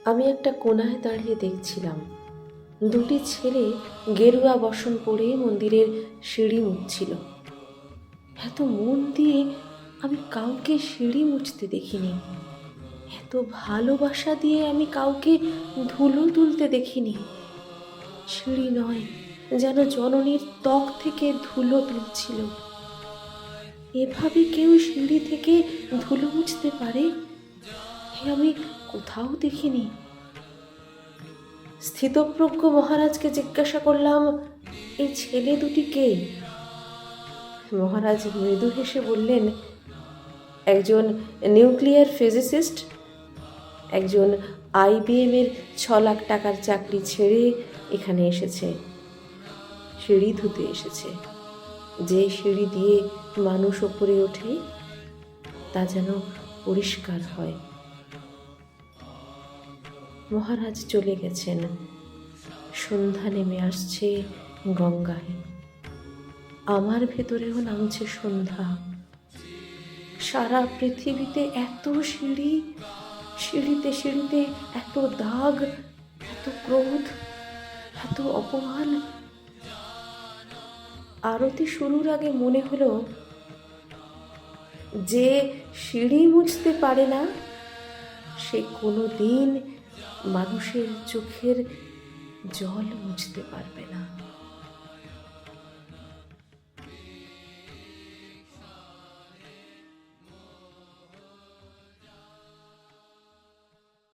আমি একটা কোণায় দাঁড়িয়ে দেখছিলাম দুটি ছেলে গেরুয়া বসন পরে মন্দিরের সিঁড়ি মুছছিল। এত মন দিয়ে আমি কাউকে সিঁড়ি মুছতে দেখিনি, এত ভালোবাসা দিয়ে আমি কাউকে ধুলো তুলতে দেখিনি। সিঁড়ি নয়, যেন জননীর ত্বক থেকে ধুলো তুলছিল। এভাবে কেউ সিঁড়ি থেকে ধুলো মুছতে পারে আমি কোথাও দেখিনি। স্থিতপ্রজ্ঞ মহারাজকে জিজ্ঞাসা করলাম, এই ছেলে দুটি কে? মহারাজ মৃদু হেসে বললেন, একজন নিউক্লিয়ার ফিজিসিস্ট, একজন IBM-এর 6 লাখ টাকার চাকরি ছেড়ে এখানে এসেছে, সিঁড়ি ধুতে এসেছে। যে সিঁড়ি দিয়ে মানুষ ওপরে ওঠে তা যেন পরিষ্কার হয়। মহারাজ চলে গেছেন। সন্ধ্যা নেমে আসছে গঙ্গায়। আমার ভেতরেও নামছে সন্ধ্যা। সারা পৃথিবীতে এত সিঁড়ি, সিঁড়িতে সিঁড়িতে এত দাগ, এত ক্রোধ, এত অপমান। আরতি শুরুর আগে মনে হলো, যে সিঁড়ি মুছতে পারে না সে কোনো দিন মানুষের চোখের জল মুছতে পারবে না।